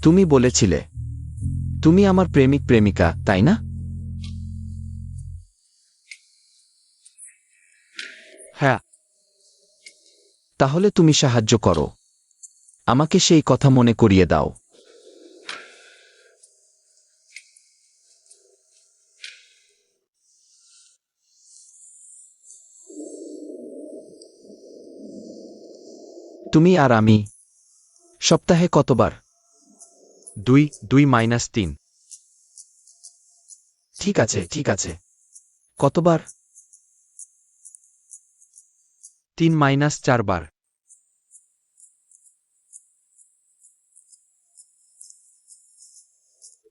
তুমি বলেছিলে তুমি আমার প্রেমিক প্রেমিকা, তাই না? হ্যাঁ। তাহলে তুমি সাহায্য করো, আমাকে সেই কথা মনে করিয়ে দাও। তুমি আর আমি সপ্তাহে কতবার? 2 - 3। ঠিক আছে, ঠিক আছে। কতবার? 3 - 4 বার।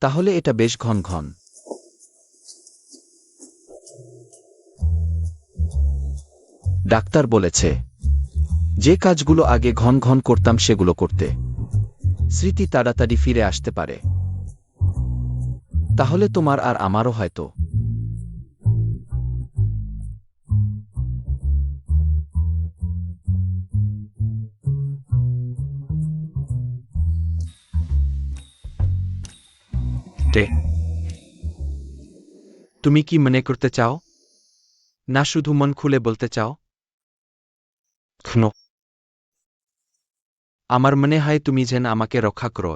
তাহলে এটা বেশ ঘন ঘন। ডাক্তার বলেছে যে কাজগুলো আগে ঘন ঘন করতাম সেগুলো করতে স্মৃতি তাড়াতাড়ি ফিরে আসতে পারে। তাহলে তোমার আর আমারও হয়তো। তুমি কি মনে করতে চাও, না শুধু মন খুলে বলতে চাও? আমার মনে হয় তুমি যেন আমাকে রক্ষা করো,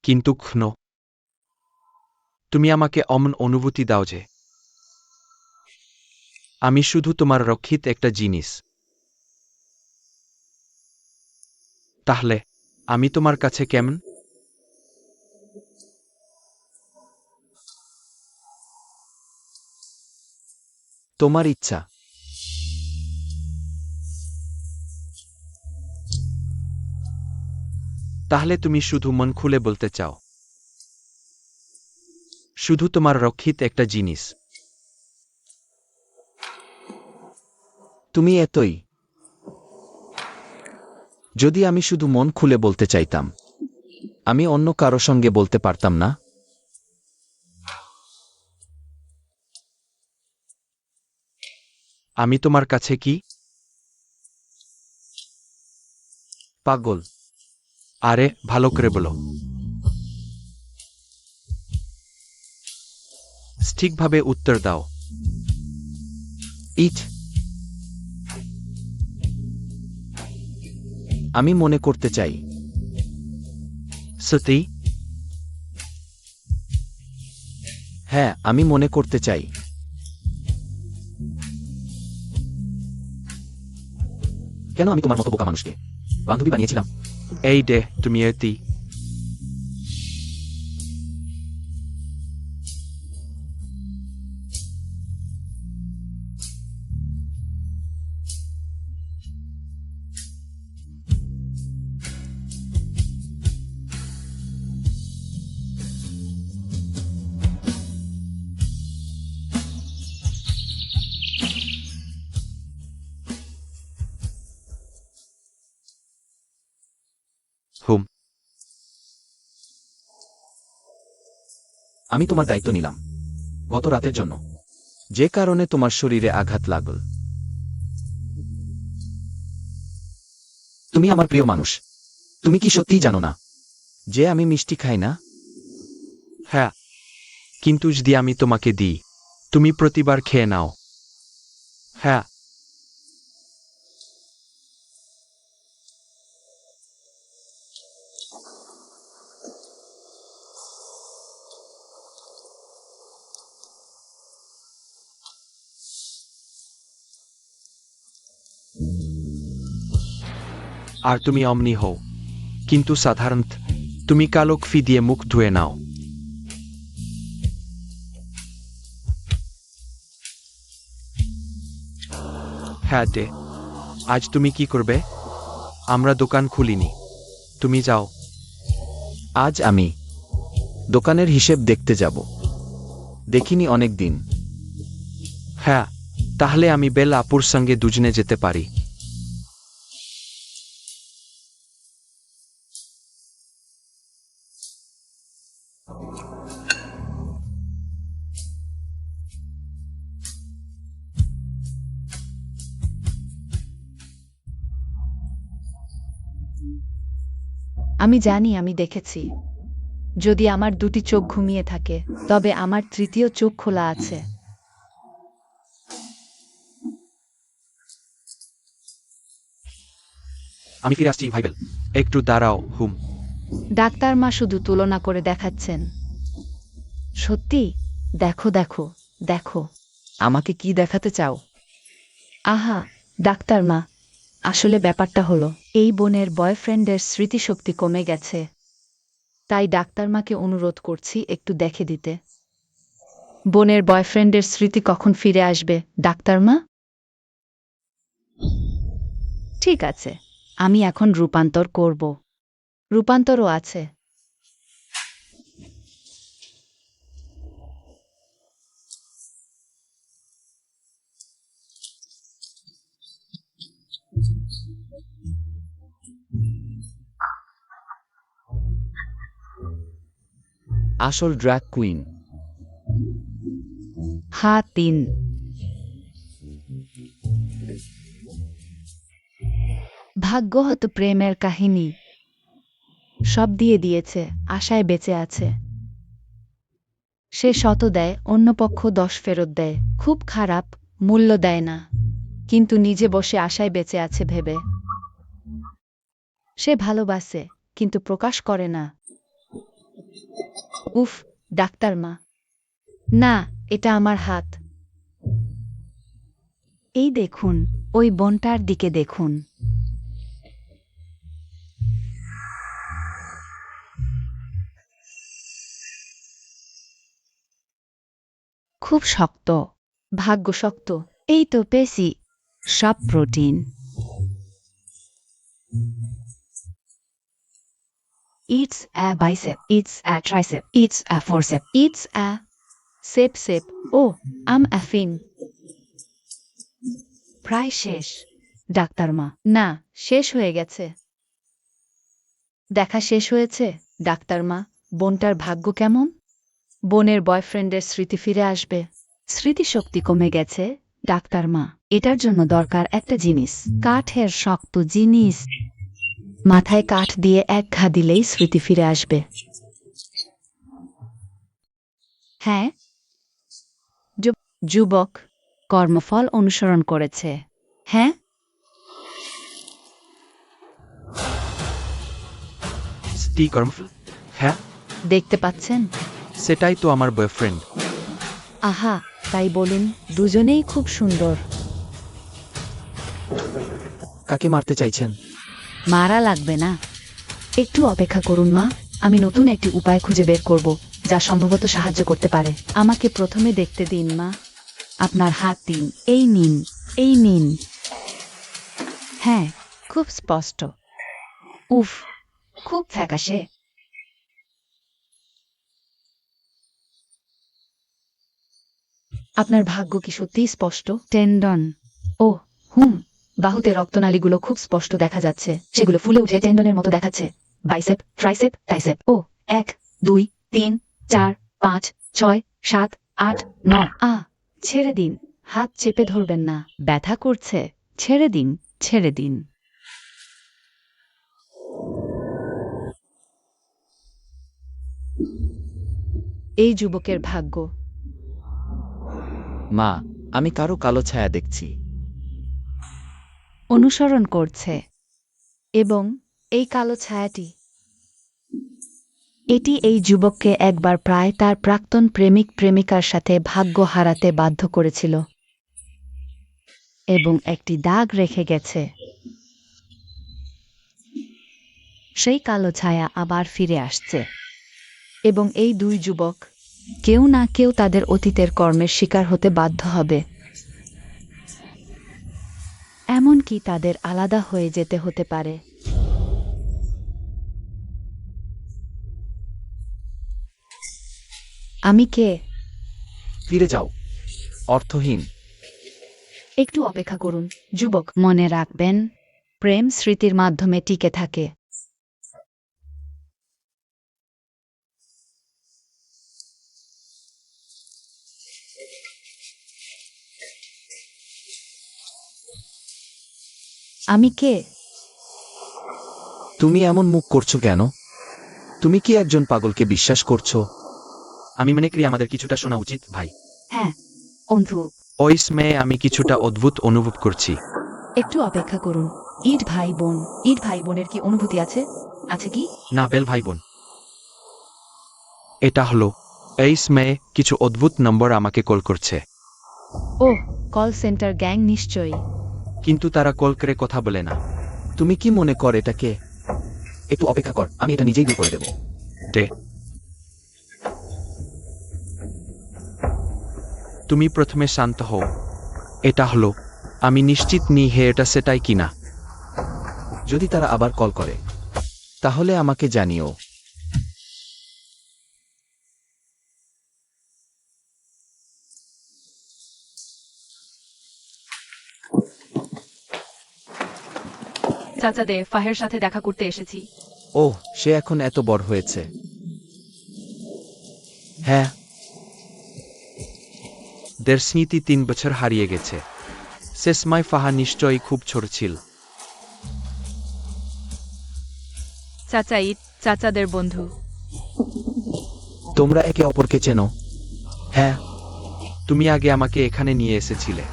কিন্তু তুমি আমাকে অমন অনুভূতি দাও যে আমি শুধু তোমার রক্ষিত একটা জিনিস। তাহলে আমি তোমার কাছে কেমন? তোমার ইচ্ছা। তাহলে তুমি শুধু মন খুলে বলতে চাও, শুধু তোমার রক্ষিত একটা জিনিস। তুমি এতই। যদি আমি শুধু মন খুলে বলতে চাইতাম, আমি অন্য কারো সঙ্গে বলতে পারতাম না? আমি তোমার কাছে কি পাগল? আরে ভালো করে বলো। ঠিকভাবে উত্তর দাও। ইট। আমি মনে করতে চাই। সত্যি? হ্যাঁ, আমি মনে করতে চাই। কেন আমি তোমার মতো বোকা মানুষকে বান্ধবী বানিয়েছিলাম? এই দে তুমি এতি। হুম। আমি তোমার দায়িত্ব নিলাম গত রাতের জন্য, যে কারণে তোমার শরীরে আঘাত লাগল। তুমি আমার প্রিয় মানুষ। তুমি কি সত্যিই জানো না যে আমি মিষ্টি খাই না? হ্যাঁ, কিন্তু যদি আমি তোমাকে দিই, তুমি প্রতিবার খেয়ে নাও। হ্যাঁ। আর তুমি অমনি হও, কিন্তু সাধারণত তুমি কালো কফি দিয়ে মুখ ধুয়ে নাও। হ্যাঁ দে। আজ তুমি কি করবে? আমরা দোকান খুলিনি, তুমি যাও। আজ আমি দোকানের হিসেব দেখতে যাব। দেখিনি অনেক দিন। হ্যাঁ, তাহলে আমি বেল আপুর সঙ্গে দুজনে যেতে পারি। আমি জানি, আমি দেখেছি। যদি আমার দুটি চোখ ঘুমিয়ে থাকে, তবে আমার তৃতীয় চোখ খোলা আছে। আমি ফিরে আসছি, ভাইবেল। একটু দাঁড়াও, হুম। ডাক্তার মা শুধু তুলনা করে দেখাচ্ছেন। সত্যি? দেখো দেখো দেখো। আমাকে কি দেখাতে চাও? আহা, ডাক্তার মা, আসলে ব্যাপারটা হলো, এই বোনের বয়ফ্রেন্ডের স্মৃতিশক্তি কমে গেছে। তাই ডাক্তার মাকে অনুরোধ করছি একটু দেখে দিতে। বোনের বয়ফ্রেন্ডের স্মৃতি কখন ফিরে আসবে, ডাক্তার মা? ঠিক আছে, আমি এখন রূপান্তর করব। রূপান্তরও আছে। আসল ড্র্যাগ কুইন। হা ৩। ভাগ্য হতো প্রেমের কাহিনী। সব দিয়ে দিয়েছে, আশায় বেঁচে আছে। সে ১০০ দেয়, অন্য পক্ষ ১০ ফেরত দেয়। খুব খারাপ, মূল্য দেয় না। কিন্তু নিজে বসে আশায় বেঁচে আছে ভেবে। সে ভালোবাসে, কিন্তু প্রকাশ করে না। উফ, ডাক্তার মা। না, এটা আমার হাত। এই দেখুন, ওই বোনটার দিকে দেখুন। খুব শক্ত। ভাগ্য শক্ত। এই তো পেশি, সব protein. It's a bicep, it's a tricep, it's a forcep, it's a সেপ। ও, আম আফিন। প্রায় শেষ, ডাক্তার মা। না, শেষ হয়ে গেছে। দেখা শেষ হয়েছে, ডাক্তার মা। বোনটার ভাগ্য কেমন? বোনের বয়ফ্রেন্ডের স্মৃতি ফিরে আসবে। স্মৃতিশক্তি কমে গেছে, ডাক্তার মা। এটার জন্য দরকার একটা জিনিস, কাঠের শক্ত জিনিস। মাথায় কাঠ দিয়ে এক ঘা দিলেই স্মৃতি ফিরে আসবে। হ্যাঁ, যুবক কর্মফল অনুসরণ করেছে। হ্যাঁ, হ্যাঁ, দেখতে পাচ্ছেন? সেটাই তো আমার বয়ফ্রেন্ড। আহা, তাই বলুন, দুজনেই খুব সুন্দর। কাকে মারতে চাইছেন? মারা লাগবে না। একটু অপেক্ষা করুন মা, আমি নতুন একটি উপায় খুঁজে বের করব, যা সম্ভবত সাহায্য করতে পারে। আমাকে প্রথমে দেখতে দিন মা। আপনার হাত দিন, এই নিন, এই নিন। হ্যাঁ, খুব স্পষ্ট। উফ, খুব ফ্যাকাশে। আপনার ভাগ্য কি সত্যিই স্পষ্ট? টেন্ডন। ও, হুম, বাহুতে রক্তনালীগুলো খুব স্পষ্ট দেখা যাচ্ছে। সেগুলো ফুলে উঠে টেন্ডনের মতো দেখাচ্ছে। বাইসেপ, ট্রাইসেপ, টাইসেপ। ও, ১, ২, ৩, ৪, ৫, ৬, ৭, ৮, ৯। ছেড়ে দিন, হাত চেপে ধরবেন না। ব্যথা করছে। ছেড়ে দিন, ছেড়ে দিন। এই যুবকের ভাগ্য। মা, আমি কারো কালো ছায়া দেখছি। অনুসরণ করছে। এবং এই কালো ছায়াটি, এটি এই যুবককে একবার প্রায় তার প্রাক্তন প্রেমিকার সাথে ভাগ্য হারাতে বাধ্য করেছিল এবং একটি দাগ রেখে গেছে। সেই কালো ছায়া আবার ফিরে আসছে এবং এই দুই যুবক, কেউ না কেউ তাদের অতীতের কর্মের শিকার হতে বাধ্য হবে। এমনকি তাদের আলাদা হয়ে যেতে হতে পারে। আমি কে? ফিরে যাও, অর্থহীন। একটু অপেক্ষা করুন, যুবক। মনে রাখবেন, প্রেম স্মৃতির মাধ্যমে টিকে থাকে। আমি কে? তুমি এমন মুখ করছো কেন? তুমি কি একজন পাগলকে বিশ্বাস করছো? আমি মনে করি আমাদের কিছুটা শোনা উচিত, ভাই। হ্যাঁ অন্ধু, ওই সময়ে আমি কিছুটা অদ্ভুত অনুভব করছি। একটু অপেক্ষা করুন। ইট ভাই বোন, ইট ভাই বোনের কি অনুভূতি আছে? আছে কি? না বেল ভাই বোন, এটা হলো এই সময়ে কিছু অদ্ভুত নম্বর আমাকে কল করছে, ওহ, কল সেন্টার গ্যাং নিশ্চয়ই। কিন্তু তারা কল করে কথা বলে না। তুমি কি মনে কর এটাকে? একটু অপেক্ষা কর, আমি এটা নিজেই দূর করে দেব। দে, তুমি প্রথমে শান্ত হও। এটা হলো, আমি নিশ্চিত নি হে এটা সেটাই কিনা। যদি তারা আবার কল করে তাহলে আমাকে জানিও। চাচা দে ফাহের সাথে দেখা করতে এসেছি। ওহ, সে এখন এত বড় হয়েছে। হ্যাঁ, দের স্মৃতি 3 বছর হারিয়ে গেছে। সে সময় ফাহা নিশ্চয়ই খুব ছোট ছিল। চাচা ইট চাচাদের বন্ধু। তোমরা একে অপরকে চেনো? হ্যাঁ, তুমি আগে আমাকে এখানে নিয়ে এসেছিলে,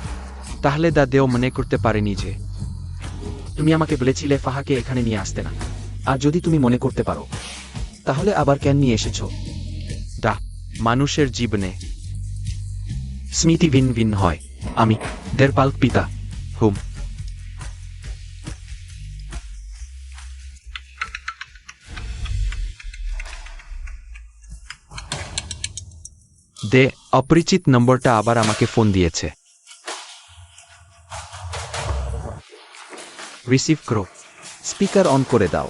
তাহলে দাদেও মনে করতে পারেনি যে তুমি আমাকে বলেছিলে ফাহাকে এখানে নিয়ে আসতে না। আর যদি তুমি মনে করতে পারো তাহলে আবার কেন নিয়ে এসেছো? দা, মানুষের জীবনে স্মৃতি ভিন্ন ভিন্ন হয়। আমি দের পালক পিতা হুম। দে অপরিচিত নম্বরটা আবার আমাকে ফোন দিয়েছে। রিসিভ করো। স্পিকার অন করে দাও।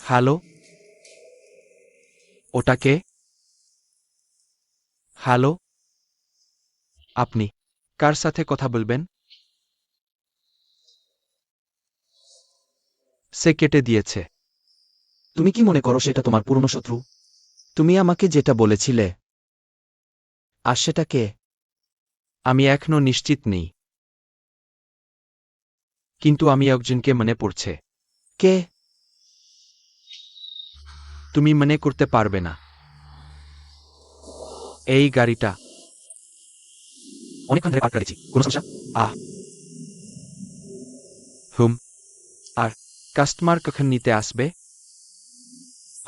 হ্যালো, ওটাকে? হ্যালো, আপনি কার সাথে কথা বলবেন? সে কেটে দিয়েছে। তুমি কি মনে করো সেটা তোমার পুরনো শত্রু? তুমি আমাকে যেটা বলেছিলে, আর সেটা কে? আমি এখনো নিশ্চিত নেই, কিন্তু আমি একজনকে মনে পড়ছে। কে? তুমি মনে করতে পারবে না। এই গাড়িটা অনেকক্ষণ ধরে পার্ক করেছি, কোনো সমস্যা? হুম। আর কাস্টমার কখন নিতে আসবে?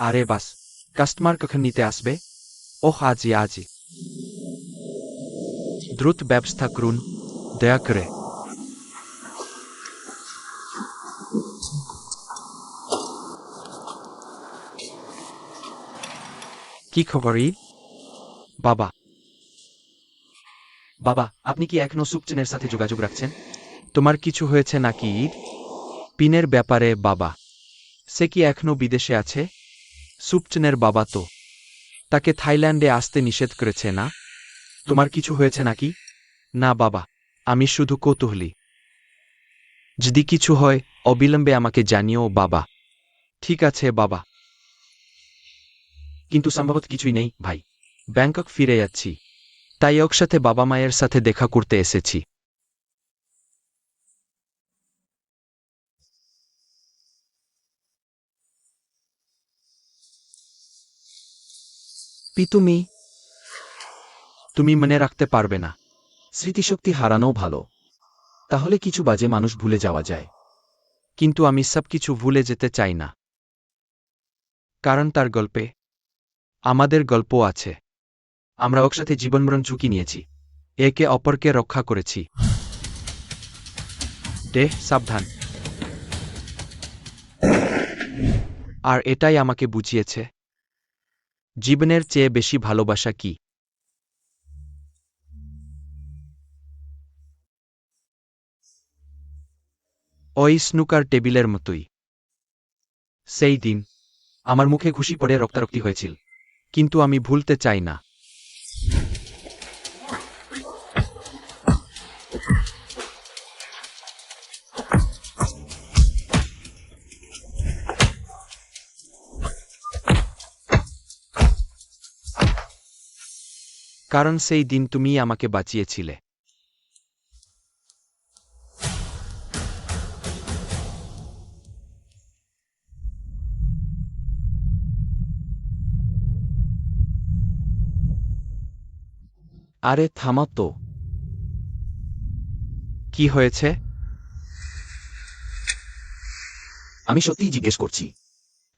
আরে বাস, কাস্টমার কখন নিতে আসবে? ওহ, আজই আজই। দ্রুত ব্যবস্থা করুন দয়া করে। কি খবরই বাবা? বাবা, আপনি কি এখনো সুপচেনের সাথে যোগাযোগ রাখছেন? তোমার কিছু হয়েছে নাকি? পিনের ব্যাপারে বাবা, সে কি এখনো বিদেশে আছে? সুপচনের বাবা তো তাকে থাইল্যান্ডে আসতে নিষেধ করেছে না? তোমার কিছু হয়েছে নাকি? না বাবা, আমি শুধু কৌতূহলী। যদি কিছু হয় অবিলম্বে আমাকে জানিও বাবা। ঠিক আছে বাবা। কিন্তু সম্ভবত কিছুই নেই, ভাই। ব্যাংকক ফিরে যাচ্ছি, তাই একসাথে বাবা মায়ের সাথে দেখা করতে এসেছি। পিতুমি, তুমি মনে রাখতে পারবে না। স্মৃতিশক্তি হারানোও ভালো, তাহলে কিছু বাজে মানুষ ভুলে যাওয়া যায়। কিন্তু আমি সবকিছু ভুলে যেতে চাই না, কারণ তার গল্পে আমাদের গল্প আছে। আমরা একসাথে জীবনমরণ ঝুঁকি নিয়েছি। একে অপরকে রক্ষা করেছি। দেহ সাবধান। আর এটাই আমাকে বুঝিয়েছে জীবনের চেয়ে বেশি ভালোবাসা কি। ওই স্নুকার টেবিলের মতোই। সেই দিন আমার মুখে ঘুষি পড়ে রক্তারক্তি হয়েছিল। কিন্তু আমি ভুলতে চাই না। কারণ সেই দিন তুমিই আমাকে বাঁচিয়েছিলে। আরে থামা তো। কি হয়েছে? আমি সত্যিই জিজ্ঞেস করছি,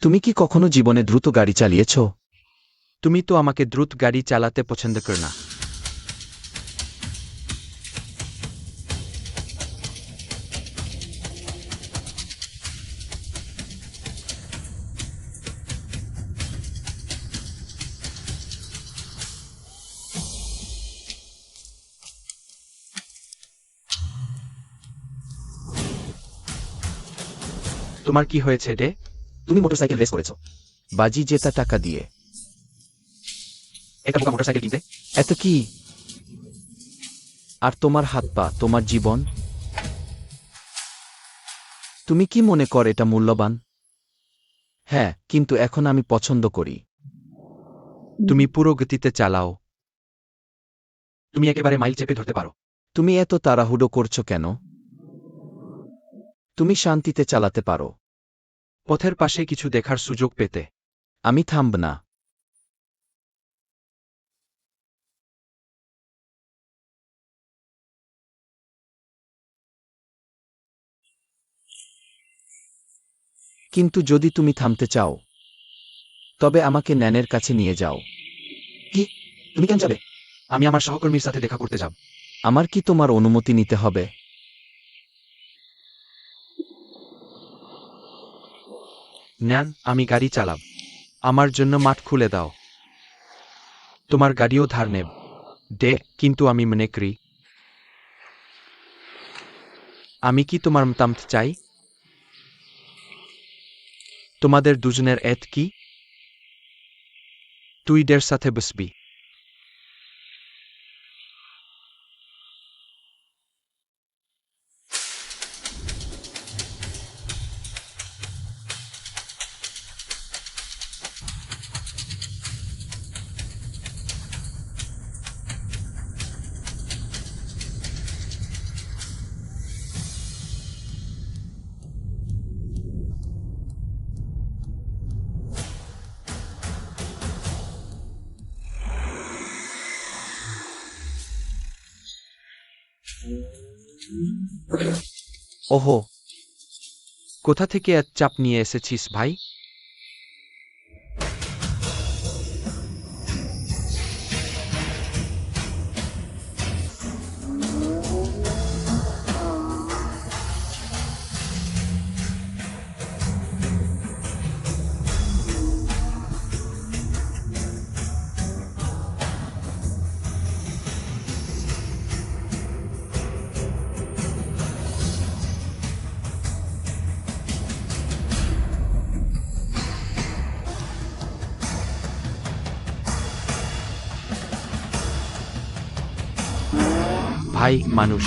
তুমি কি কখনো জীবনে দ্রুত গাড়ি চালিয়েছ? তুমি তো আমাকে দ্রুত গাড়ি চালাতে পছন্দ কর না। তোমার কি হয়েছে রে? তুমি মোটরসাইকেল রেস করেছ। বাজি জেতা টাকা দিয়ে। একটা বোকা মোটরসাইকেল কিনতে এত কি? আর তোমার হাত পা, তোমার জীবন? তুমি কি মনে কর এটা মূল্যবান? হ্যাঁ, কিন্তু এখন আমি পছন্দ করি। তুমি পুরো গতিতে চালাও। তুমি একেবারে মাইল চেপে ধরতে পারো। তুমি এত তাড়াহুড়ো করছো কেন? তুমি শান্তিতে চালাতে পারো। পথের পাশে কিছু দেখার সুযোগ পেতে। আমি থামব না। কিন্তু যদি তুমি থামতে চাও, তবে আমাকে ন্যানের কাছে নিয়ে যাও। কি? তুমি কেন যাবে? আমি আমার সহকর্মীর সাথে দেখা করতে যাব। আমার কি তোমার অনুমতি নিতে হবে? ন্যান, আমি গাড়ি চালাব। আমার জন্য মাঠ খুলে দাও। তোমার গাড়িও ধার নেব। কিন্তু আমি মনে করি, আমি কি তোমার মতামত চাই? তোমাদের দুজনের এত কি? তুই দের সাথে বসবি। ওহো, কোথা থেকে এত চাপ নিয়ে এসেছিস ভাই? ভাই মানুষ।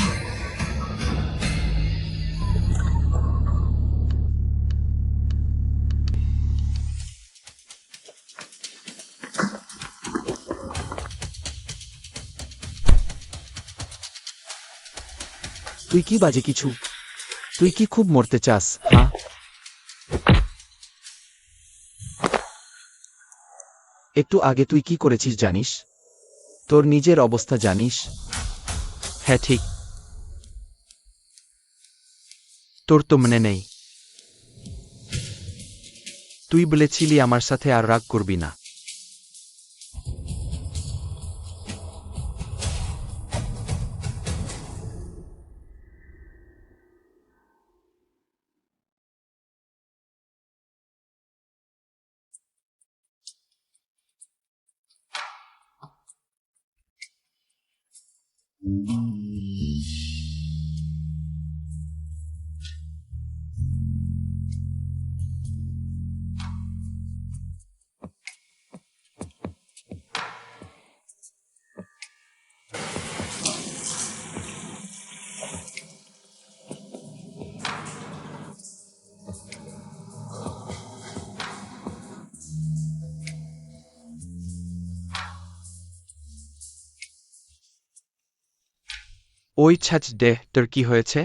তুই কি বাজে কিছু? তুই কি খুব মরতে চাস? হ্যাঁ, একটু আগে তুই কি করেছিস জানিস? তোর নিজের অবস্থা জানিস? হ্যাঁ ঠিক। তোর তো মনে নেই? তুই বলেছিলি আমার সাথে আর রাগ করবি না। ওই ছাচ দে, তোর কি হয়েছে?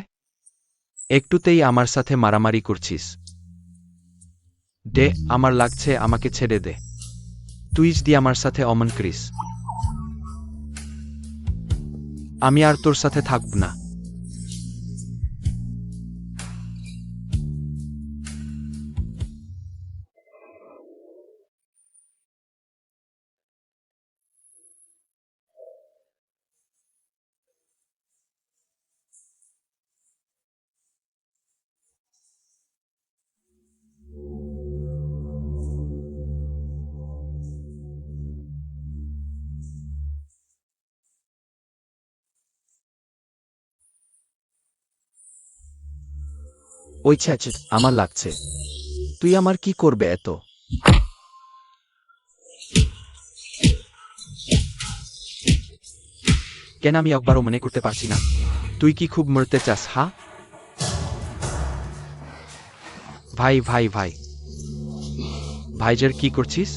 একটুতেই আমার সাথে মারামারি করছিস। দে, আমার লাগছে, আমাকে ছেড়ে দে। তুই যদি আমার সাথে অমন করিস। আমি আর তোর সাথে থাকব না। ওই ছ্যাচ, আমার লাগছে। তুই আমার কি করবে এত? কেন আমি একবারও মনে করতে পারছি না? তুই কি খুব মরতে চাস? হ্যাঁ ভাই ভাই ভাই ভাইজের কি করছিস?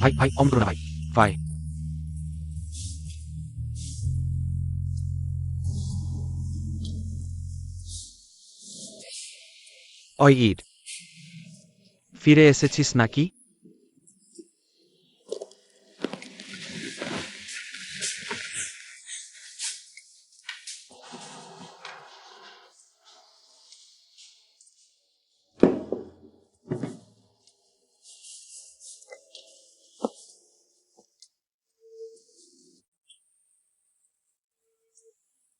ভাই ভাই অমর না ভাই ভাই। ওই ঈদ, ফিরে এসেছিস নাকি?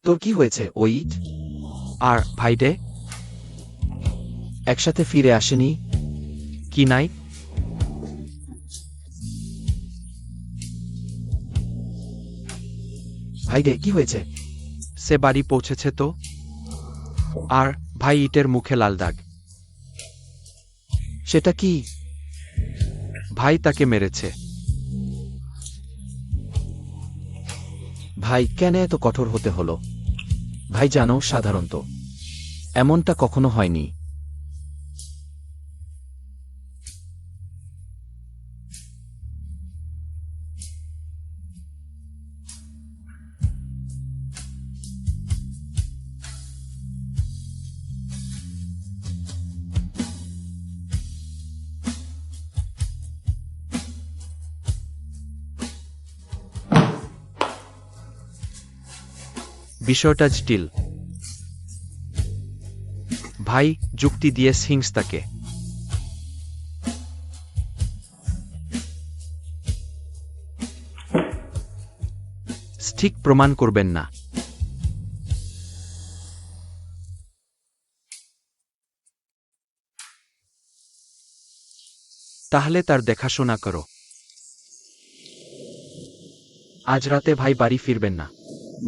তোর কি হয়েছে ওই? আর ভাই ডে একসাথে ফিরে আসেনি? কি নাই? ভাইরে কি হয়েছে? সে বাড়ি পৌঁছেছে তো। আর ভাই ইটের মুখে লাল দাগ। সেটা কি? ভাই তাকে মেরেছে। ভাই কেন এত কঠোর হতে হলো? ভাই জানো, সাধারণত এমনটা কখনো হয়নি। বিষয়টা জটিল। ভাই যুক্তি দিয়ে সিংস তাকে। ঠিক প্রমাণ করবেন না। তাহলে তার দেখাশোনা করো। আজ রাতে ভাই বাড়ি ফিরবেন না।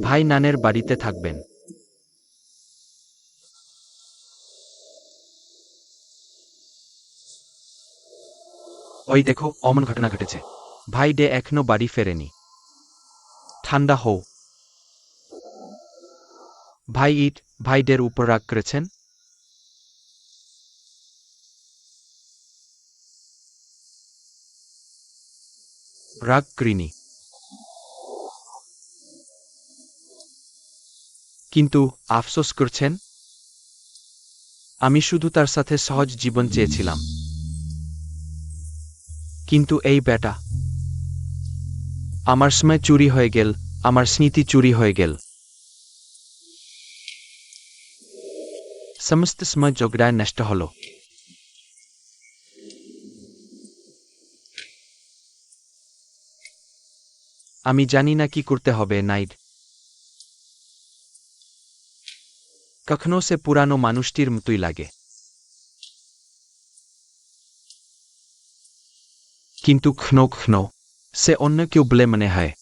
ভাই নানের বাড়িতে থাকবেন। ওই দেখো, অমন ঘটনা ঘটেছে। ভাই ডে এখনো বাড়ি ফেরেনি। ঠান্ডা হও। ভাই ইট ভাই ডের উপর রাগ করেছেন। রাগ করিনি, কিন্তু আফসোস করছেন। আমি শুধু তার সাথে সহজ জীবন চেয়েছিলাম। কিন্তু এই বেটা, আমার সময় চুরি হয়ে গেল, আমার স্মৃতি চুরি হয়ে গেল। সমস্ত সময় ঝগড়ায় নষ্ট হল। আমি জানি না কি করতে হবে নাইড। কখনো সে পুরানো মানুষটির মতোই লাগে, কিন্তু ক্ষণ ক্ষণ সে অন্য কেউ বলে মনে হয়।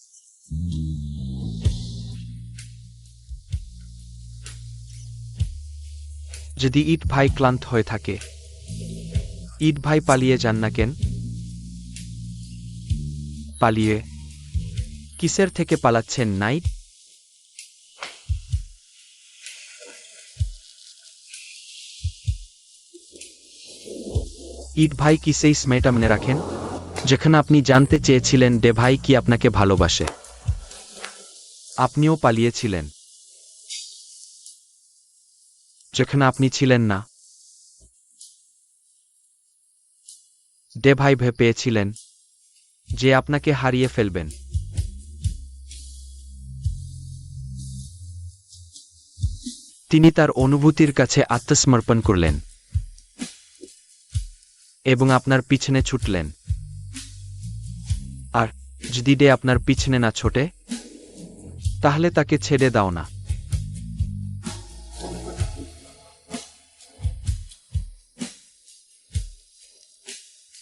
যদি ইট ভাই ক্লান্ত হয়ে থাকে, ইট ভাই পালিয়ে যান না কেন? পালিয়ে? কিসের থেকে পালাচ্ছেন নাইট? ইট ভাই কি সেই স্মেটা মনে রাখেন, যেখানে আপনি জানতে চেয়েছিলেন ডে ভাই কি আপনাকে ভালোবাসে? আপনিও পালিয়েছিলেন যেখানে আপনি ছিলেন না। ডে ভাই ভয় পেয়েছিলেন যে আপনাকে হারিয়ে ফেলবেন। তিনি তার অনুভূতির কাছে আত্মসমর্পণ করলেন এবং আপনার পিছনে ছুটলেন। আর যদি ডে আপনার পিছনে না ছোটে, তাহলে তাকে ছেড়ে দাও না।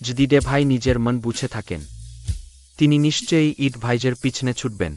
যদি ডে ভাই নিজের মন বুঝে থাকেন, তিনি নিশ্চয়ই ইট ভাইজের পিছনে ছুটবেন।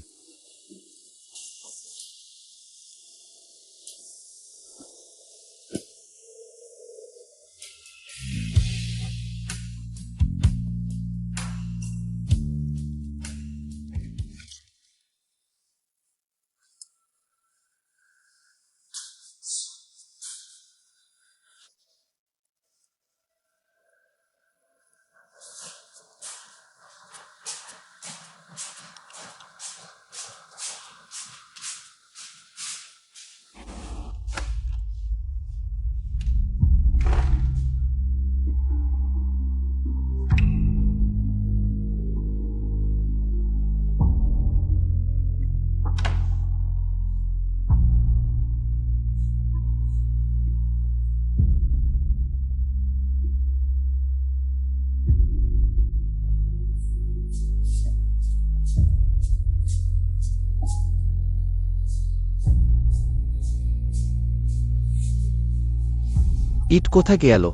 ইট কোথায় গেল?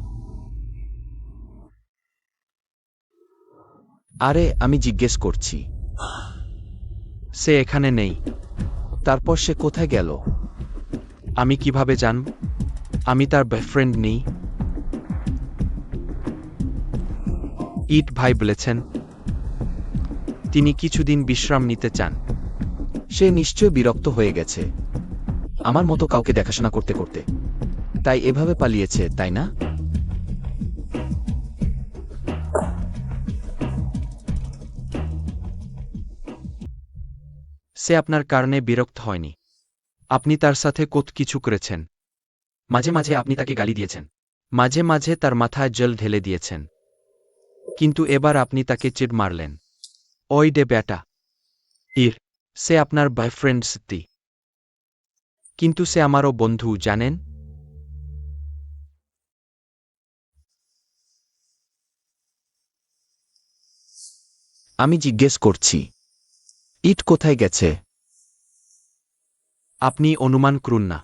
আরে আমি জিজ্ঞেস করছি। সে এখানে নেই। তারপর সে কোথায় গেল? আমি কিভাবে জানব? আমি তার বয়ফ্রেন্ড নেই। ইট ভাই বলেছেন তিনি কিছুদিন বিশ্রাম নিতে চান। সে নিশ্চয় বিরক্ত হয়ে গেছে আমার মতো কাউকে দেখাশোনা করতে করতে, তাই এভাবে পালিয়েছে, তাই না? সে আপনার কারণে বিরক্ত হয়নি। আপনি তার সাথে কত কিছু করেছেন। মাঝে মাঝে আপনি তাকে গালি দিয়েছেন, মাঝে মাঝে তার মাথায় জল ঢেলে দিয়েছেন, কিন্তু এবার আপনি তাকে চিড় মারলেন। ওই ডে বেটা ইর, সে আপনার বয়ফ্রেন্ড সত্যি, কিন্তু সে আমারও বন্ধু, জানেন? আমি জিজ্ঞেস করছি, ইট কোথায় গেছে? আপনি অনুমান করুন না।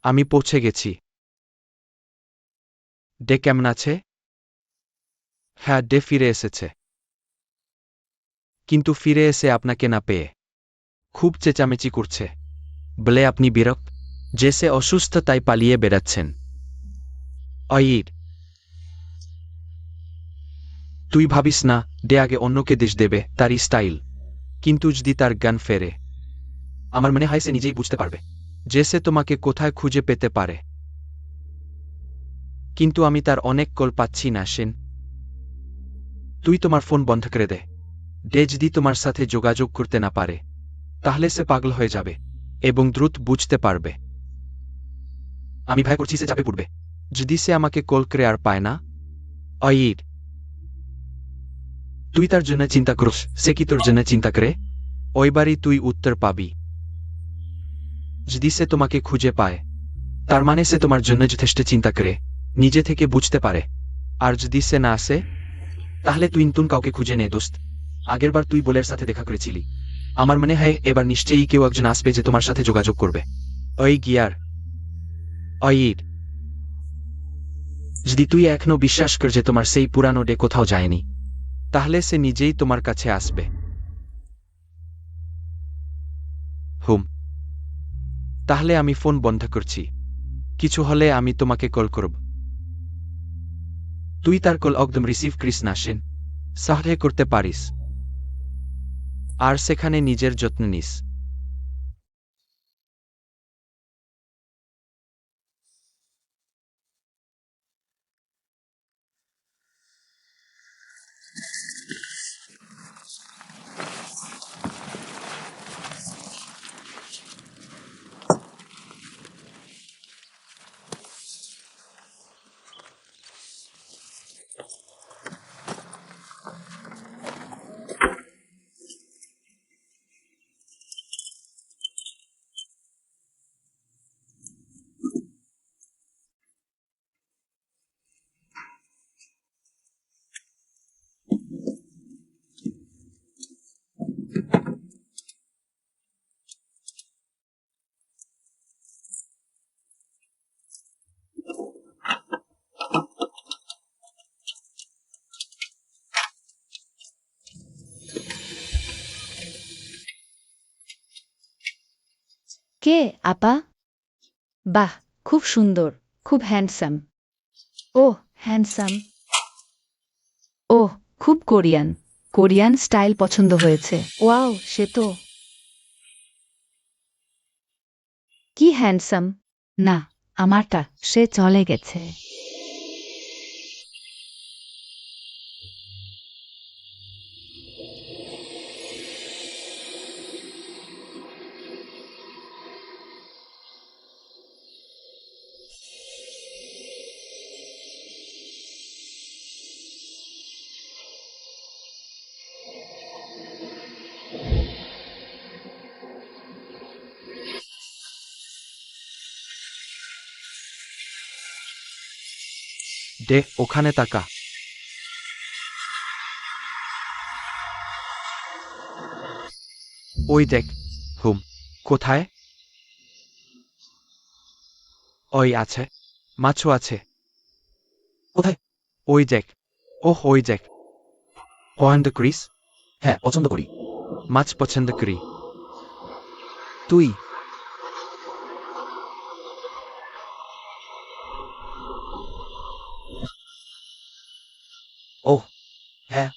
আমি পৌঁছে গেছি। ডে কেমন আছে? হ্যাঁ, ডে ফিরে এসেছে। কিন্তু ফিরে এসে আপনাকে না পেয়ে খুব চেঁচামেচি করছে। বলে আপনি বিরক্ত, যে সে অসুস্থ তাই পালিয়ে বেড়াচ্ছেন। অয়ির, তুই ভাবিস না ডে আগে অন্যকে দেশ দেবে, তারই স্টাইল। কিন্তু যদি তার জ্ঞান ফেরে, আমার মনে হয় সে নিজেই বুঝতে পারবে যে সে তোমাকে কোথায় খুঁজে পেতে পারে। কিন্তু আমি তার অনেক কল পাচ্ছি না সেন। তুই তোমার ফোন বন্ধ করে দে। ডে যদি তোমার সাথে যোগাযোগ করতে না পারে তাহলে সে পাগল হয়ে যাবে এবং দ্রুত বুঝতে পারবে। আমি ভয় করছি সে চাপে পড়বে যদি সে আমাকে কল করে আর পায় না। অয়ির, তুই তার জন্য চিন্তা করিস, সে কি তোর জন্য চিন্তা করে? ওইবারই তুই উত্তর পাবি। যদি সে তোমাকে খুঁজে পায় তার মানে সে তোমার জন্য যথেষ্ট চিন্তা করে নিজে থেকে বুঝতে পারে। আর যদি সে না আসে তাহলে তুই নতুন কাউকে খুঁজে নে দোস্ত। আগেরবার তুই বোলের সাথে দেখা করেছিলি, আমার মনে হয় এবার নিশ্চয়ই কেউ একজন আসবে যে তোমার সাথে যোগাযোগ করবে। ওই গিয়ার, অয়ির, যদি তুই এখনো বিশ্বাস কর যে তোমার সেই পুরানো ডে কোথাও যায়নি তাহলে সে নিজেই তোমার কাছে আসবে। হুম, তাহলে আমি ফোন বন্ধ করছি। কিছু হলে আমি তোমাকে কল করব। তুই তার কল একদম রিসিভ করিস না সেন, সাহায্য করতে পারিস। আর সেখানে নিজের যত্ন নিস। কে আপা? বাহ, খুব সুন্দর, খুব হ্যান্ডসাম। ওহ, হ্যান্ডসাম। ওহ, খুব কোরিয়ান। কোরিয়ান স্টাইল পছন্দ হয়েছে। ওয়াও, সে তো কি হ্যান্ডসাম। না, আমারটা, সে চলে গেছে। ডে, ওখানে তাকা। ওই দেখ। হুম, কোথায়? ওই আছে, মাছও আছে। কোথায়? ওই দেখ। ওহ, ওই দেখ। পছন্দ করিস? হ্যাঁ, পছন্দ করি। মাছ পছন্দ করি। তুই? ওহ, হ্যাঁ,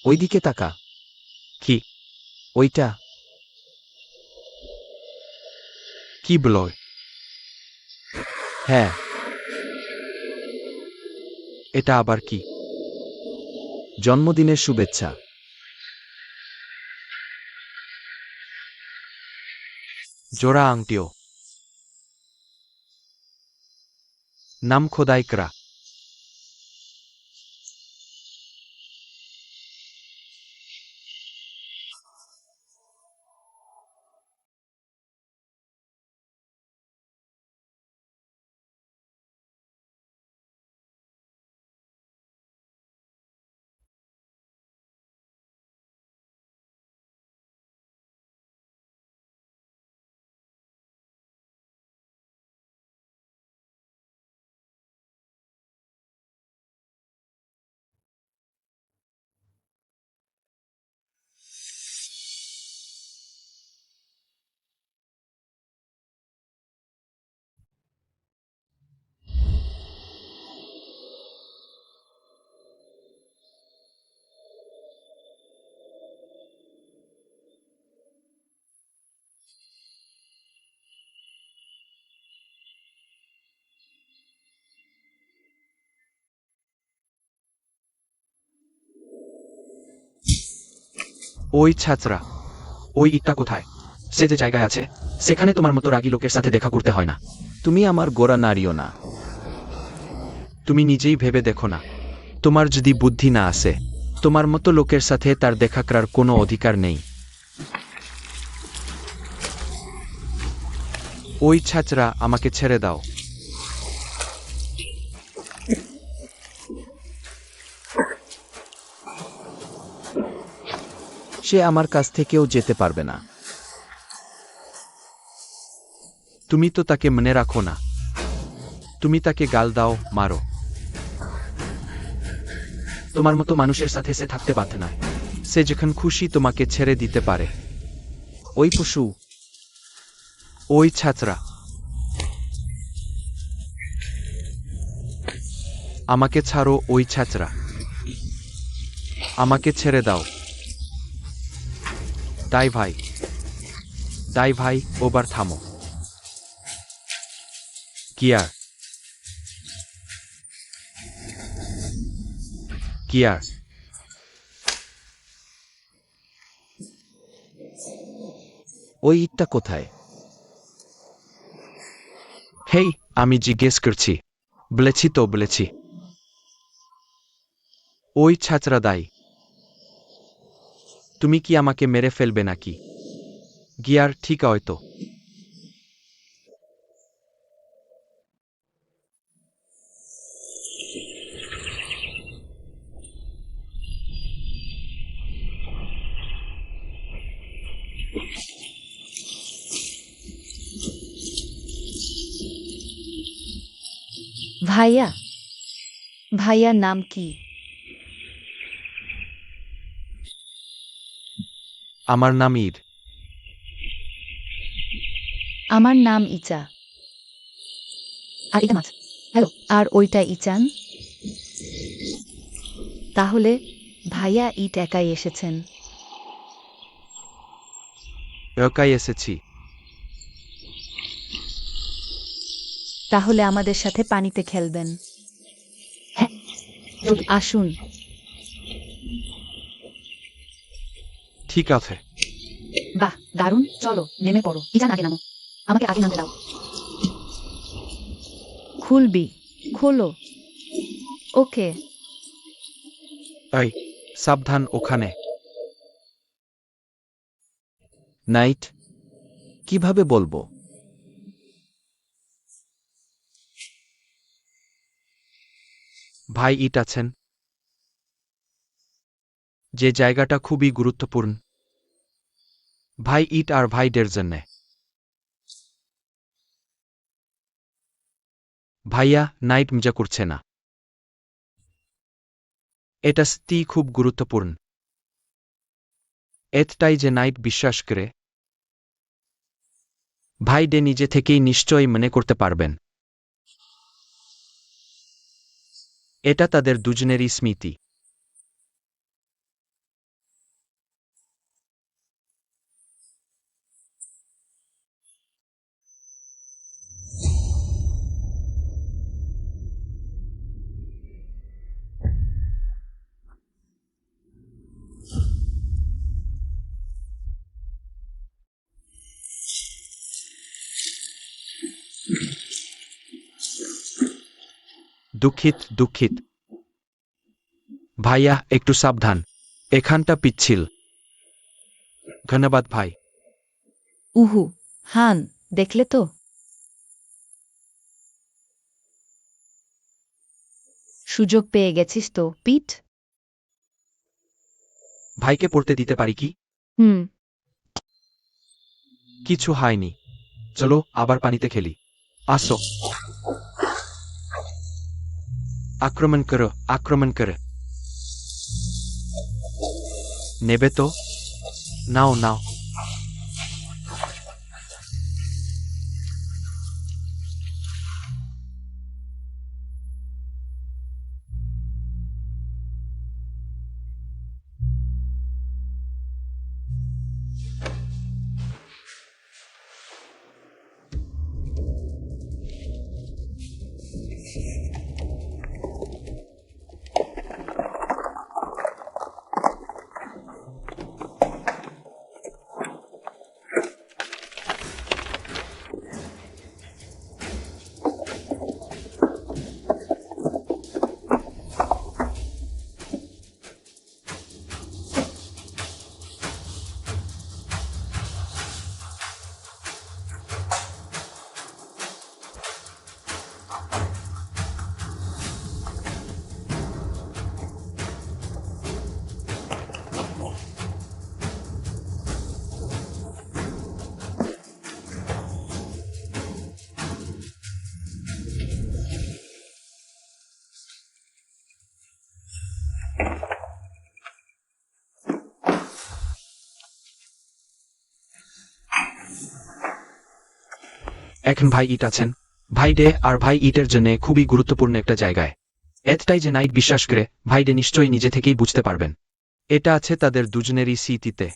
ওইদিকে তাকা। কি? ওইটা। কি বলয়? হ্যাঁ, এটা আবার কি? জন্মদিনের শুভেচ্ছা। জোড়া আংটিও। নাম খোদাই করা। ওই ছাত্রা, ওই ইটটা কোথায়? সে যে জায়গায় আছে, সেখানে তোমার মতো রাগী লোকের সাথে দেখা করতে হয় না। তুমি আমার গোড়া নাড়িও না। তুমি নিজেই ভেবে দেখো না, তোমার যদি বুদ্ধি না আসে, তোমার মতো লোকের সাথে তার দেখা করার কোনো অধিকার নেই। ওই ছাত্রা, আমাকে ছেড়ে দাও। সে আমার কাছ থেকেও যেতে পারবে না। তুমি তো তাকে মনে রাখো না। তুমি তাকে গাল দাও, মারো। তোমার মতো মানুষের সাথে সে থাকতে বাধ্য নয়। সে যখন খুশি তোমাকে ছেড়ে দিতে পারে। ওই পশু। ওই ছাত্রা, আমাকে ছাড়ো। ওই ছাত্রা, আমাকে ছেড়ে দাও। দাই ভাই, দাই ভাই, ওবার থামো। Gear, gear. ওই ইটটা কোথায়? হেই, আমি জিজ্ঞেস করছি। বলেছি তো, বলেছি। ওই ছাত্রা দাই। তুমি কি আমাকে মেরে ফেলবে নাকি? গিয়ার, ঠিক হয়তো। ভাইয়া, ভাইয়ার নাম কি? আমার নাম ঈদ। আমার নাম ইচা। আর এটা মাছ। হ্যালো, আর ওইটা ইচান। তাহলে ভাইয়া ইট একাই এসেছেন? একাই এসেছি। তাহলে আমাদের সাথে পানিতে খেলবেন? হ্যাঁ, আসুন। ঠিক আছে। বাহ, দারুণ। চলো, নেমে পড়ো। ইচান, আগে নামো। আমাকে আগে নামতে দাও। খুলবি? খোলো। ওকে। এই, সাবধান ওখানে। নাইট? কিভাবে বলবো? ভাই ইট আছেন, যে জায়গাটা খুবই গুরুত্বপূর্ণ। ভাই ইট আর ভাইদের জন্যে। ভাইয়া, নাইট মজা করছে না। এটা সত্যিই খুব গুরুত্বপূর্ণ। এতটাই যে নাইট বিশ্বাস করে। ভাই ডে নিজে থেকেই নিশ্চয়ই মনে করতে পারবেন। এটা তাদের দুজনেরই স্মৃতি। দুঃখিত, দুঃখিত। ভাইয়া, একটু সাবধান। এখানটা পিচ্ছিল। ধন্যবাদ ভাই। উহু, হান, দেখলে তো? সুযোগ পেয়ে গেছিস তো, পিট। ভাইকে পড়তে দিতে পারি কি? হুম। কিছু হয়নি। চলো আবার পানিতে খেলি। আসো। আক্রমণ করো, আক্রমণ করো। নেবে তো? নাও, নাও। এখন ভাই ইট আছেন, ভাই ডে আর ভাই ইটের জন্য খুবই গুরুত্বপূর্ণ একটা জায়গায়। এতটাই যে নাইট বিশ্বাস করে, ভাই ডে নিশ্চয়ই নিজে থেকেই বুঝতে পারবেন। এটা আছে তাদের দুজনেরই স্মৃতিতে।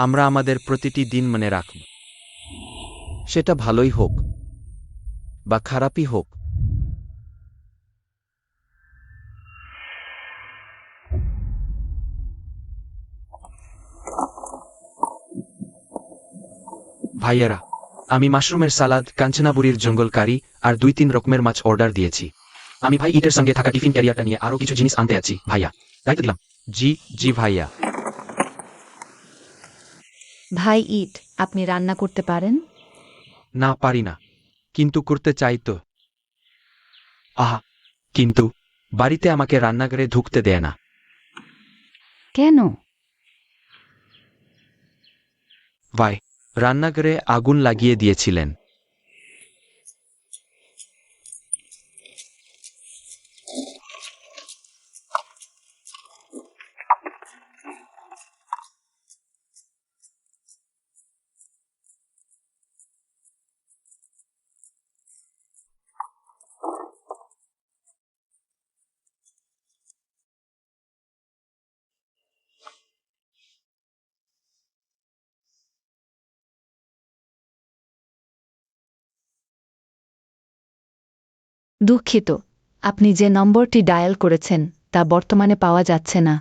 আমরা আমাদের প্রতিটি দিন মনে রাখব। সেটা ভালোই হোক বা খারাপই হোক। ভাইয়েরা, আমি মাশরুমের সালাদ, কাঞ্চনাবুরির জঙ্গল কারি আর 2-3 রকমের মাছ অর্ডার দিয়েছি। আমি ভাই ইটের সঙ্গে থাকা টিফিন ক্যারিয়ারটা নিয়ে আরও কিছু জিনিস আনতে আছি। ভাইয়া, দায়িত্ব দিলাম। জি জি ভাইয়া। ভাই ইট, আপনি রান্না করতে পারেন? না, পারি না, কিন্তু করতে চাই তো। আহা, কিন্তু বাড়িতে আমাকে রান্নাঘরে ঢুকতে দেয় না। কেন? ভাই রান্নাঘরে আগুন লাগিয়ে দিয়েছিলেন। দুঃখিত, আপনি যে নম্বরটি ডায়াল করেছেন তা বর্তমানে পাওয়া যাচ্ছে না।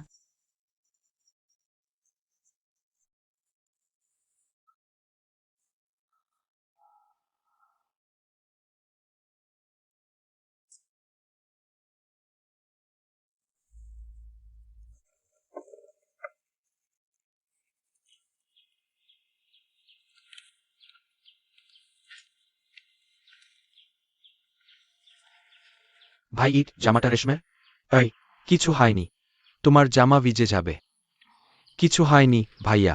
ভাই ইট, জামাটা রেশমের? এই, কিছু হয়নি, তোমার জামা ভিজে যাবে। কিছু হয়নি ভাইয়া।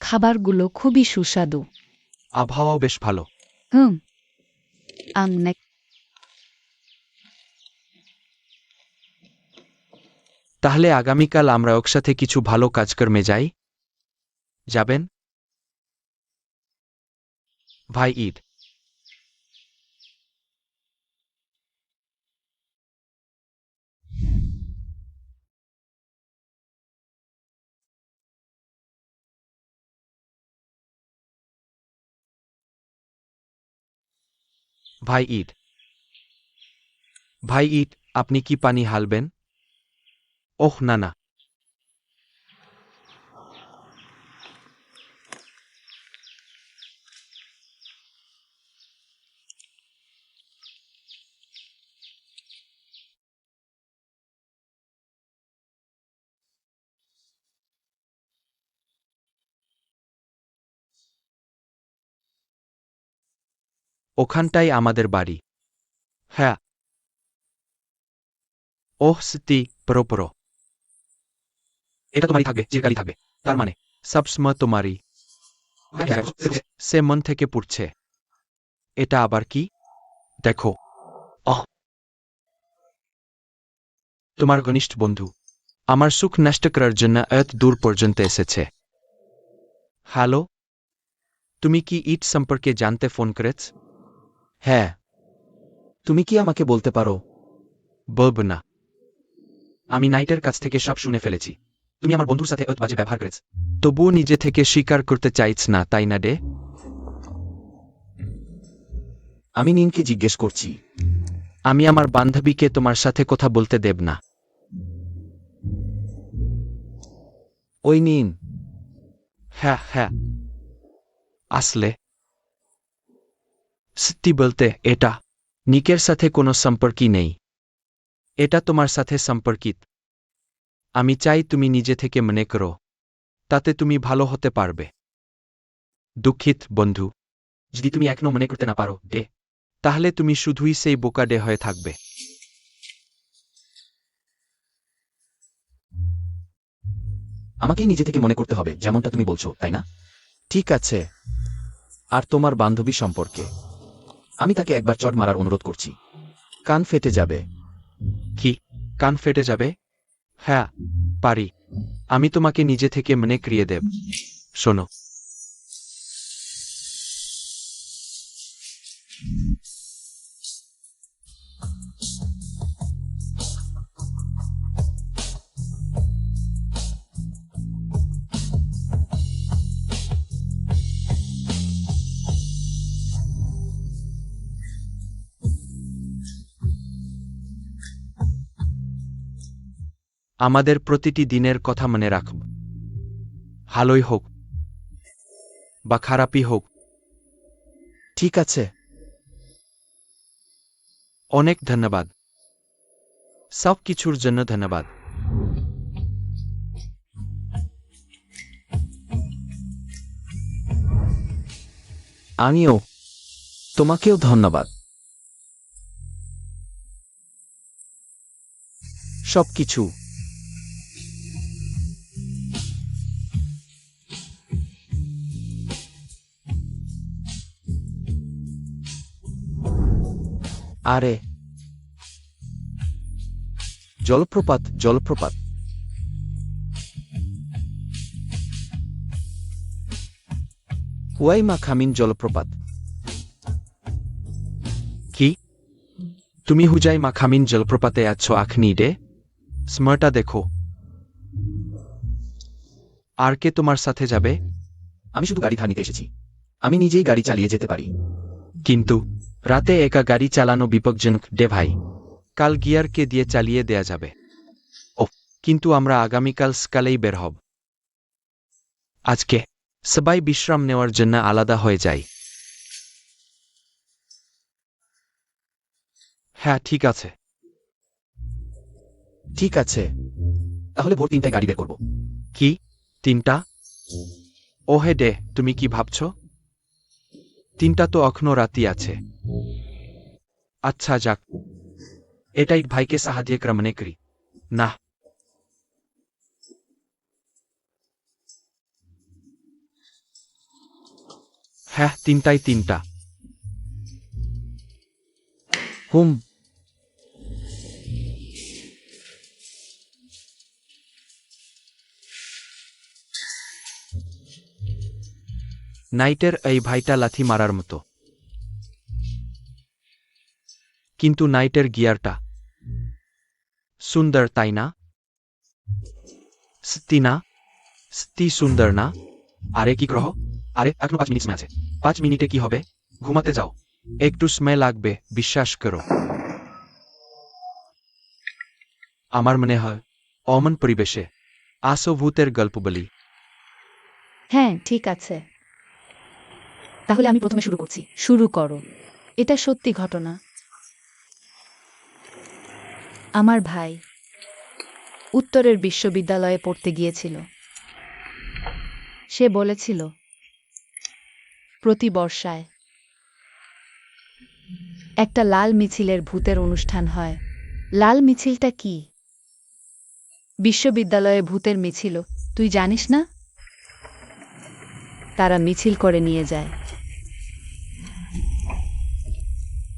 খাবারগুলো খুবই সুস্বাদু। আবহাওয়াও বেশ ভালো। হুম। অনেক। তাহলে আগামীকাল আমরা একসাথে কিছু ভালো কাজকর্মে যাই? যাবেন? ভাই ইট। ভাই ইট। ভাই ইট, আপনি কি পানি হালবেন? ওহ না না। ওখানটাই আমাদের বাড়ি। হ্যাঁ। ওহ সত্যি, পরো। এটা তোমারই থাকবে, চিরকালই থাকবে। তার মানে সবসময় তোমারই। সে মন থেকে পড়ছে। এটা আবার কি? দেখো। অহ, তোমার ঘনিষ্ঠ বন্ধু আমার সুখ নষ্ট করার জন্য এত দূর পর্যন্ত এসেছে। হ্যালো, তুমি কি ইট সম্পর্কে জানতে ফোন করেছ? হ্যাঁ। তুমি কি আমাকে বলতে পারো? বলব না। আমি নাইটের কাছ থেকে সব শুনে ফেলেছি। তুমি আমার বন্ধুর সাথে বাজে ব্যবহার করেছ। তবুও নিজে থেকে স্বীকার করতে চাইছ না, তাই না ডে? আমি নিনকে জিজ্ঞেস করছি। আমি আমার বান্ধবীকে তোমার সাথে কথা বলতে দেব না। ওই নিন। হ্যাঁ হ্যাঁ। আসলে সত্যি বলতে এটা নিকের সাথে কোনো সম্পর্কই নেই। এটা তোমার সাথে সম্পর্কিত। আমি চাই তুমি নিজে থেকে মনে করো, তাতে তুমি ভালো হতে পারবে। দুঃখিত বন্ধু। যদি তুমি এখনো মনে করতে না পারো ডে, তাহলে তুমি শুধুই সেই বোকা ডে হয়ে থাকবে। আমাকেই নিজে থেকে মনে করতে হবে, যেমনটা তুমি বলছো, তাই না? ঠিক আছে। আর তোমার বান্ধবী সম্পর্কে আমি তাকে একবার চড় মারার অনুরোধ করছি। কান ফেটে যাবে। কি কান ফেটে যাবে? হ্যাঁ, পারি। আমি তোমাকে নিজে থেকে মনে করিয়ে দেব। শোনো, আমাদের প্রতিটি দিনের কথা মনে রাখব। ভালোই হোক বা খারাপই হোক। ঠিক আছে। অনেক ধন্যবাদ। সব কিছুর জন্য ধন্যবাদ। আমিও। তোমাকেও ধন্যবাদ। সবকিছু। আরে জলপ্রপাত, জলপ্রপাত। ওয়াইমা খামিন জলপ্রপাত। কি তুমি হুজাই মাখামিন জলপ্রপাতে আছো আখনি ডে? স্মার্টটা দেখো। আর কে তোমার সাথে যাবে? আমি শুধু গাড়ি ধার নিতে এসেছি। আমি নিজেই গাড়ি চালিয়ে যেতে পারি। কিন্তু রাতে একা গাড়ি চালানো বিপজ্জনক ডে ভাই। কাল গিয়ারকে দিয়ে চালিয়ে দেয়া যাবে। ও, কিন্তু আমরা আগামীকাল সকালেই বের হব। আজকে সবাই বিশ্রাম নেওয়ার জন্য আলাদা হয়ে যাই। হ্যাঁ, ঠিক আছে। ঠিক আছে। তাহলে ভোর 3টায় গাড়ি বের করব। কি 3টা? ওহে ডে, তুমি কি ভাবছ? 3টা তো এখনো রাতি আছে। আচ্ছা যাক, এটাই ভাইকে সাহায্য করে মনে করি। না, হ্যাঁ 3টাই 3টা। হুম। নাইটের এই ভাইটা লাথি মারার মতো। কিন্তু নাইটের গিয়ারটা সুন্দর, তাই না? সত্যি না? সত্যি সুন্দর না? আরে কি গ্রহ? আরে এখনো 5 মিনিট সময় আছে। 5 মিনিটে কি হবে? ঘুমাতে যাও। একটু সময় লাগবে, বিশ্বাস করো। আমার মনে হয় অমন পরিবেশে আসো ভূতের গল্প বলি। হ্যাঁ, ঠিক আছে। তাহলে আমি প্রথমে শুরু করছি। শুরু করো। এটা সত্যি ঘটনা। আমার ভাই উত্তরের বিশ্ববিদ্যালয়ে পড়তে গিয়েছিল। সে বলেছিল, প্রতি বর্ষায় একটা লাল মিছিলের ভূতের অনুষ্ঠান হয়। লাল মিছিলটা কি? বিশ্ববিদ্যালয়ে ভূতের মিছিল, তুই জানিস না? তারা মিছিল করে নিয়ে যায়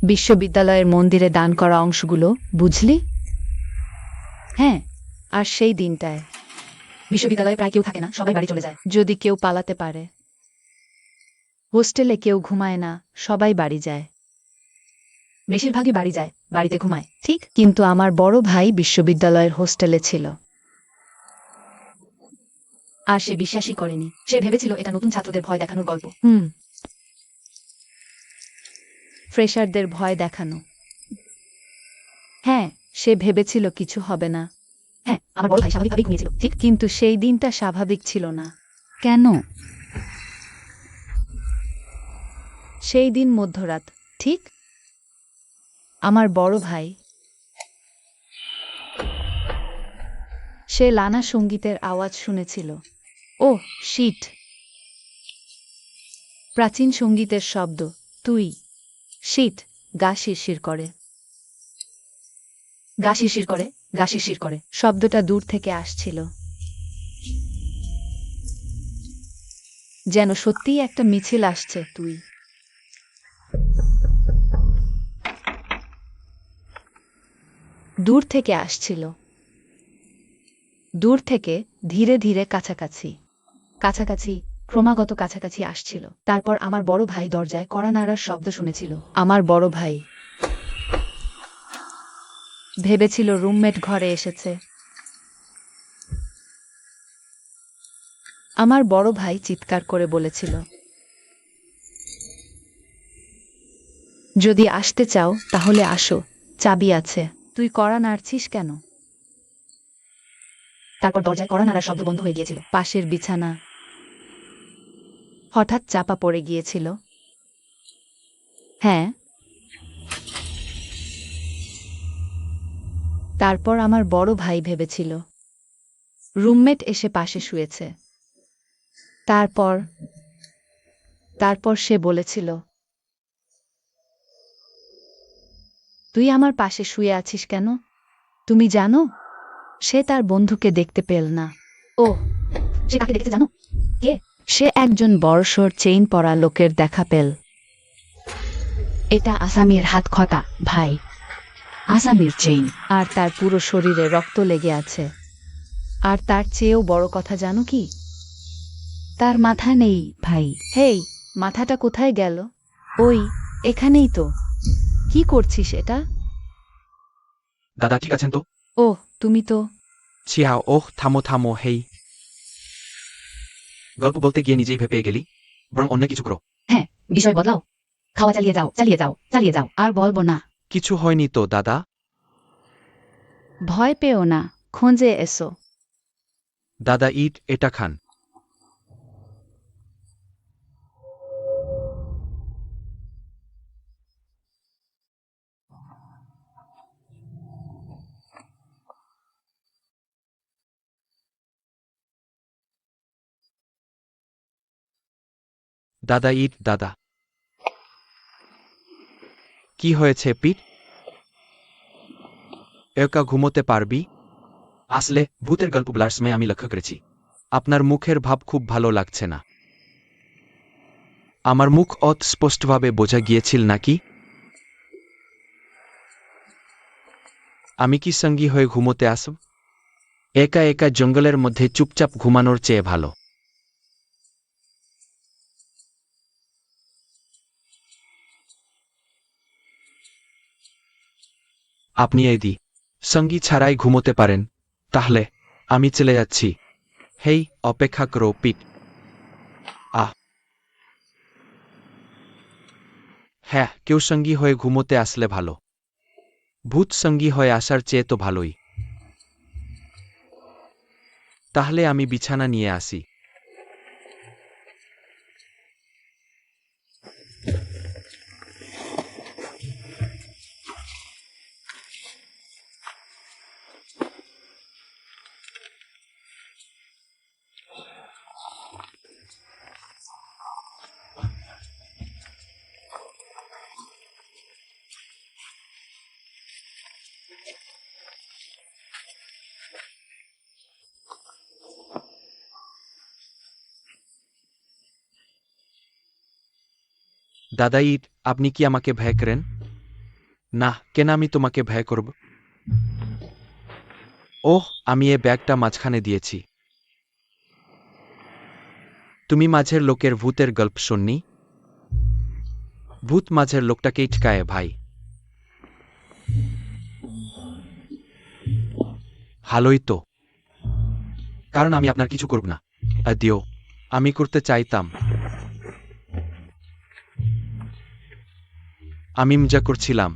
বিশ্ববিদ্যালয়ের মন্দিরে দান করা অংশগুলো, বুঝলি? হ্যাঁ, আর সেই দিনটায় বিশ্ববিদ্যালয়ে প্রায় কেউ থাকে না, সবাই বাড়ি চলে যায়। যদি কেউ পালাতে পারে। হোস্টেলে কেউ ঘুমায় না, সবাই বাড়ি যায়। বেশিরভাগই বাড়ি যায়, বাড়িতে ঘুমায়, ঠিক? কিন্তু আমার বড় ভাই বিশ্ববিদ্যালয়ের হোস্টেলে ছিল। আর সে বিশ্বাসই করেনি। সে ভেবেছিল এটা নতুন ছাত্রদের ভয় দেখানোর গল্প। ফ্রেশারদের ভয় দেখানো। হ্যাঁ, সে ভেবেছিল কিছু হবে না। হ্যাঁ, আমার বড় ভাই স্বাভাবিকভাবেই ঘুমিয়েছিল, ঠিক? কিন্তু সেই দিনটা স্বাভাবিক ছিল না। কেন? সেই দিন মধ্যরাত, ঠিক? আমার বড় ভাই, সে লানা সঙ্গীতের আওয়াজ শুনেছিল। ওহ শিট, প্রাচীন সঙ্গীতের শব্দ। তুই শিট, গা শিরশির করে, গা শিরশির করে, গা শিরশির করে। শব্দটা দূর থেকে আসছিল, যেন সত্যিই একটা মিছিল আসছে। তুই দূর থেকে আসছিল, দূর থেকে ধীরে ধীরে কাছাকাছি, কাছাকাছি, ক্রমাগত কাছাকাছি আসছিল। তারপর আমার বড় ভাই দরজায় কড়া নাড়ার শব্দ শুনেছিল। আমার বড় ভাই ভেবেছিল রুমমেট ঘরে এসেছে। আমার বড় ভাই চিৎকার করে বলেছিল, যদি আসতে চাও তাহলে আসো, চাবি আছে। তুই কড়া নাড়ছিস কেন? তারপর দরজায় কড়া নাড়ার শব্দ বন্ধ হয়ে গিয়েছিল। পাশের বিছানা হঠাৎ চাপা পড়ে গিয়েছিল। হ্যাঁ। তারপর আমার বড় ভাই ভেবেছিল রুমমেট এসে পাশে শুয়েছে। তারপর তারপর সে বলেছিল, তুই আমার পাশে শুয়ে আছিস কেন? তুমি জানো, সে তার বন্ধুকে দেখতে পেল না। ও, সে কাকে দেখতে জানো? কে? সে একজন বড়সড় চেইন পরা লোকের দেখা পেল। এটা আসামির হাত খটা, ভাই। আসামির চেইন। আর তার পুরো শরীরে রক্ত লেগে আছে। আর তার চেয়েও বড় কথা জানো কি? তার মাথা নেই, ভাই। হেই, মাথাটা কোথায় গেল? ওই, এখানেই তো। কি করছিস এটা? দাদা ঠিক আছেন তো? ওহ, তুমি তো। ছিয়া, ওহ থামো থামো, হেই। গল্প বলতে গিয়ে নিজেই ভেপে গেলি, বরং অন্য কিছু করো। হ্যাঁ, বিষয় বদলাও। খাওয়া চালিয়ে যাও, চালিয়ে যাও, চালিয়ে যাও। আর বলবো না। কিছু হয়নি তো দাদা। ভয় পেও না, খোঁজে এসো। দাদা ইট, এটা খান। দাদা ইট, দাদা। কি হয়েছে পিট? একা ঘুমোতে পারবি? আসলে ভূতের গল্প বলার সময় আমি লক্ষ্য করেছি আপনার মুখের ভাব খুব ভালো লাগছে না। আমার মুখ স্পষ্টভাবে বোঝা গিয়েছিল নাকি? আমি কি সঙ্গী হয়ে ঘুমোতে আসব? একা একা জঙ্গলের মধ্যে চুপচাপ ঘুমানোর চেয়ে ভালো। আপনি এই সঙ্গী ছাড়াই ঘুমোতে পারেন, তাহলে আমি চলে যাচ্ছি। হেই, অপেক্ষা করো পিট। হ্যাঁ, কেউ সঙ্গী হয়ে ঘুমোতে আসলে ভালো। ভূত সঙ্গী হয়ে আসার চেয়ে তো ভালোই। তাহলে আমি বিছানা নিয়ে আসি। দাদা ইট, আপনি কি আমাকে ভয় করেন? না, কেন আমি তোমাকে ভয় করব? ওহ, আমি এ ব্যাগটা মাঝখানে দিয়েছি। তুমি মাঝের লোকের ভূতের গল্প শোননি? ভূত মাঝের লোকটাকেই ঠকায় ভাই। ভালোই তো, কারণ আমি আপনার কিছু করব না। দিও। আমি করতে চাইতাম। আমি মজা করছিলাম।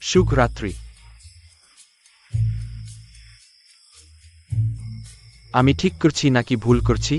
শুভ রাত্রি। আমি ঠিক করছি নাকি ভুল করছি?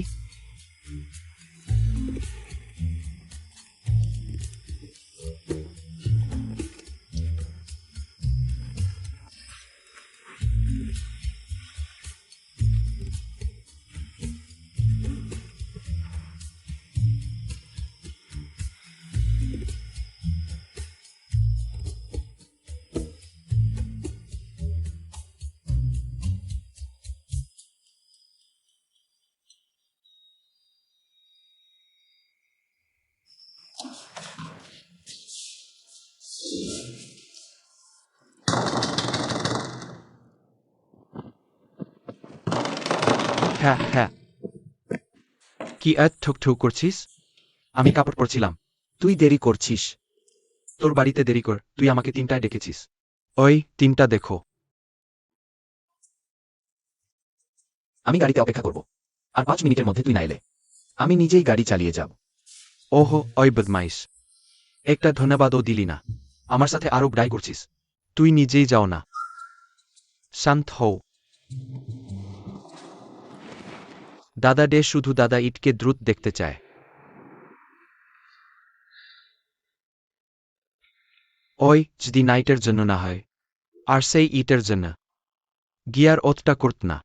হ্যাঁ হ্যাঁ। কি ঠুক ঠুক করছিস? আমি কাপড় পরছিলাম। তুই দেরি করছিস। তোর বাড়িতে দেরি কর, তুই আমাকে 3টায় ডেকেছিস। ওই 3টা দেখো। আমি গাড়িতে অপেক্ষা করব। আর 5 মিনিটের মধ্যে তুই না এলে আমি নিজেই গাড়ি চালিয়ে যাব। ওহো ওই বদমাইশ, একটা ধন্যবাদও দিলি না। আমার সাথে আরো ব্রাই করছিস। তুই নিজেই যাও না। শান্ত হও। দাদা ডে শুধু দাদা ইটকে দ্রুত দেখতে চায়। ওই যদি নাইটের জন্য না হয়, আর সেই ইটের জন্য গিয়ার ওতটা করত না।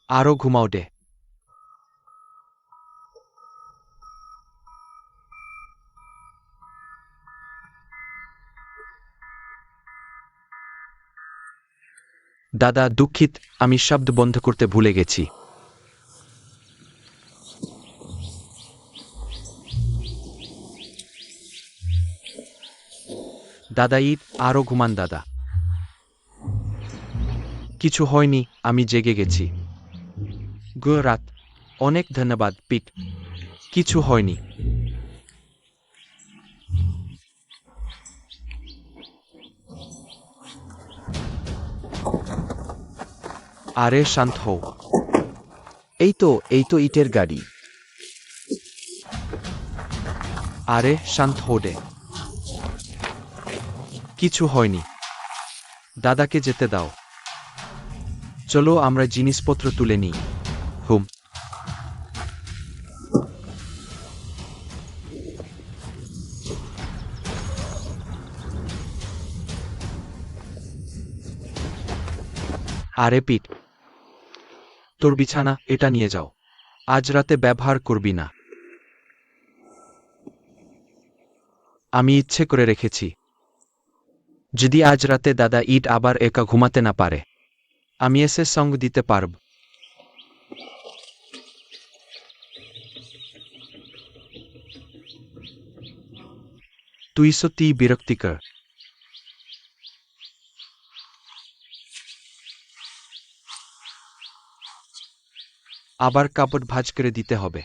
আরো ঘুমাও ডে। দাদা দুঃখিত, আমি শব্দ বন্ধ করতে ভুলে গেছি। দাদা ইট আরো ঘুমান দাদা। কিছু হয়নি, আমি জেগে গেছি। রাত। অনেক ধন্যবাদ পিট। কিছু হয়নি। আরে শান্ত হও। এই তো ইটের গাড়ি। আরে শান্ত হও ডে। কিছু হয়নি। দাদাকে যেতে দাও। চলো আমরা জিনিসপত্র তুলে নিই। হুম। আরে পিট, তোর বিছানা, এটা নিয়ে যাও। আজ রাতে ব্যবহার করবি না। আমি ইচ্ছে করে রেখেছি। যদি আজ রাতে দাদা ইট আবার একা ঘুমাতে না পারে, আমি এসে সঙ্গ দিতে পারব। তুই সত্যিই বিরক্তিকর। আবার কাপড় ভাঁজ করে দিতে হবে।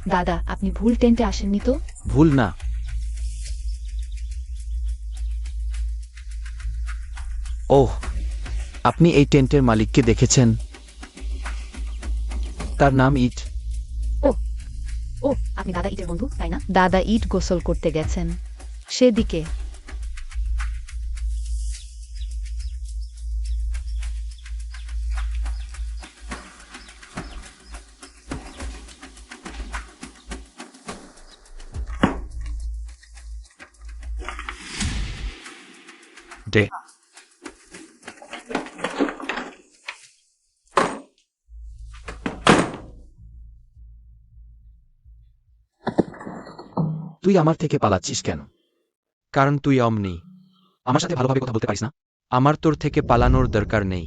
দাদা আপনি ভুল টেন্টে আসেননি তো? ভুল না। ওহ, আপনি এই টেন্টের মালিককে দেখেছেন? তার নাম ইট। ও আপনি দাদা ইটের বন্ধু তাই না? দাদা ইট গোসল করতে গেছেন সেদিকে। ডে। তুই আমার থেকে পালাচ্ছিস কেন? কারণ তুই অমনি। আমার সাথে ভালোভাবে কথা বলতে পারিস না? আমার তোর থেকে পালানোর দরকার নেই।